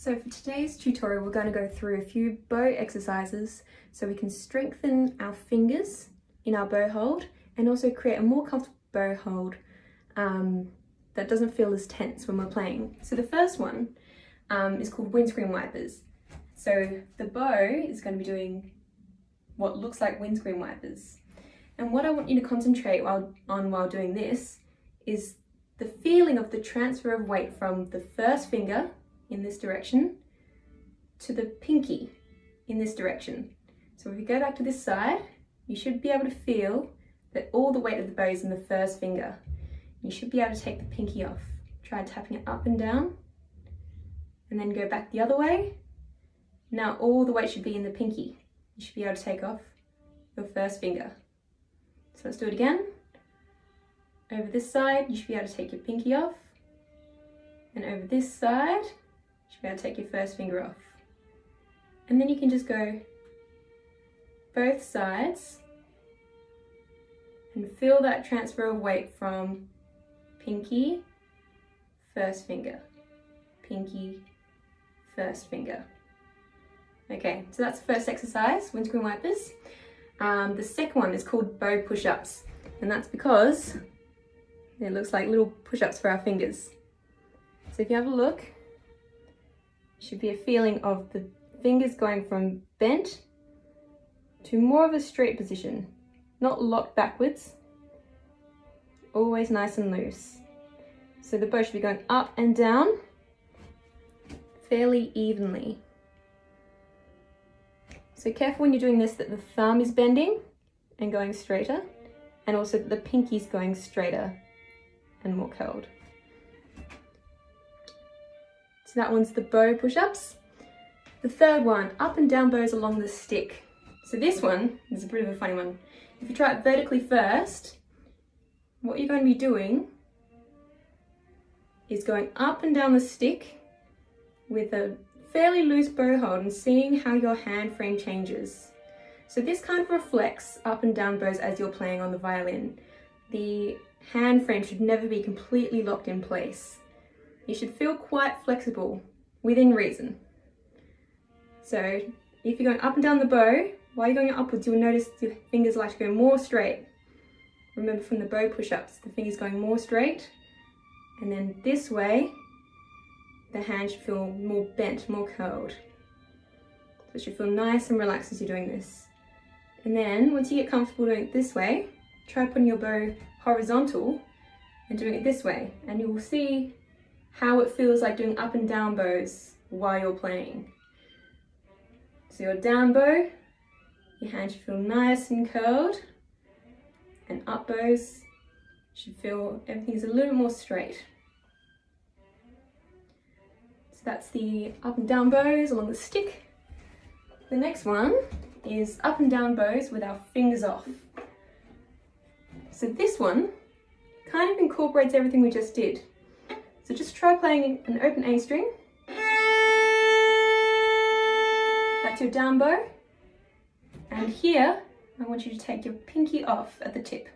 So for today's tutorial, we're going to go through a few bow exercises so we can strengthen our fingers in our bow hold and also create a more comfortable bow hold that doesn't feel as tense when we're playing. So the first one is called windscreen wipers. So the bow is going to be doing what looks like windscreen wipers. And what I want you to concentrate on while doing this is the feeling of the transfer of weight from the first finger in this direction to the pinky in this direction. So if you go back to this side, you should be able to feel that all the weight of the bow is in the first finger. You should be able to take the pinky off. Try tapping it up and down, and then go back the other way. Now all the weight should be in the pinky. You should be able to take off your first finger. So let's do it again. Over this side, you should be able to take your pinky off. And over this side, you should be able to take your first finger off. And then you can just go both sides and feel that transfer of weight from pinky, first finger, pinky, first finger. Okay, so that's the first exercise, windscreen wipers. The second one is called bow push-ups, and that's because it looks like little push-ups for our fingers. So if you have a look, it should be a feeling of the fingers going from bent to more of a straight position, not locked backwards, always nice and loose. So the bow should be going up and down fairly evenly. So careful when you're doing this that the thumb is bending and going straighter, and also that the pinky's going straighter and more curled. So that one's the bow push-ups. The third one, up and down bows along the stick. So this one is a bit of a funny one. If you try it vertically first, what you're going to be doing is going up and down the stick with a fairly loose bow hold and seeing how your hand frame changes. So this kind of reflects up and down bows as you're playing on the violin. The hand frame should never be completely locked in place. You should feel quite flexible within reason. So if you're going up and down the bow, while you're going upwards, you'll notice your fingers like to go more straight. Remember from the bow push-ups, the fingers going more straight, and then this way, the hand should feel more bent, more curled. So it should feel nice and relaxed as you're doing this. And then once you get comfortable doing it this way, try putting your bow horizontal and doing it this way, and you will see how it feels like doing up and down bows while you're playing. So your down bow, your hand should feel nice and curled, and up bows should feel everything's a little bit more straight. So that's the up and down bows along the stick. The next one is up and down bows with our fingers off. So this one kind of incorporates everything we just did. So just try playing an open A string. That's your down bow. And here, I want you to take your pinky off at the tip.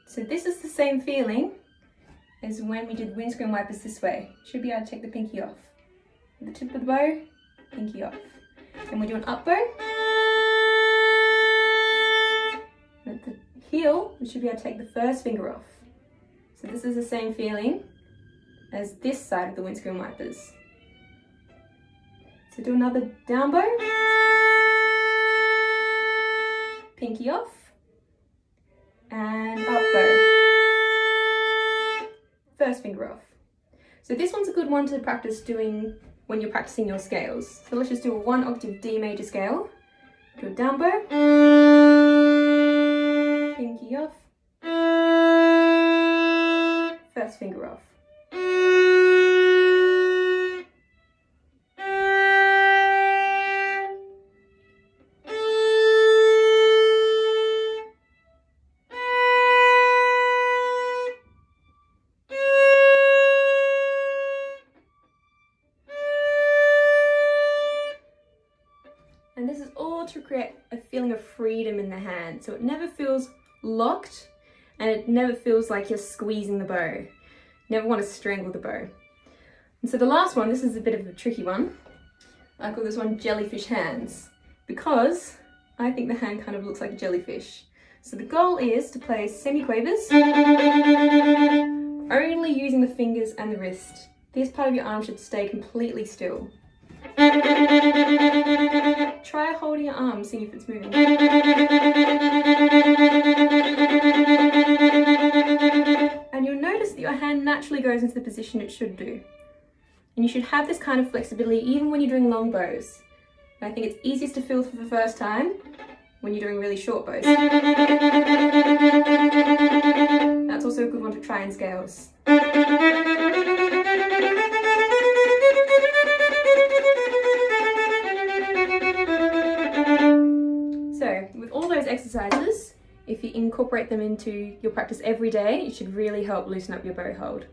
So this is the same feeling as when we did windscreen wipers this way. Should be able to take the pinky off. At the tip of the bow, pinky off. And we do an up bow. At the heel, we should be able to take the first finger off. So this is the same feeling as this side of the windscreen wipers. So do another down bow. Pinky off. And up bow. First finger off. So this one's a good one to practice doing when you're practicing your scales. So let's just do a 1 octave D major scale. Do a down bow. Pinky off. First finger off. And this is all to create a feeling of freedom in the hand. So it never feels locked and it never feels like you're squeezing the bow. Never want to strangle the bow. And so the last one, this is a bit of a tricky one. I call this one jellyfish hands, because I think the hand kind of looks like a jellyfish. So the goal is to play semi-quavers, only using the fingers and the wrist. This part of your arm should stay completely still. Try holding your arm, see if it's moving. And you'll notice that your hand naturally goes into the position it should do. And you should have this kind of flexibility even when you're doing long bows. And I think it's easiest to feel for the first time when you're doing really short bows. That's also a good one to try in scales. So, with all those exercises, if you incorporate them into your practice every day, it should really help loosen up your bow hold.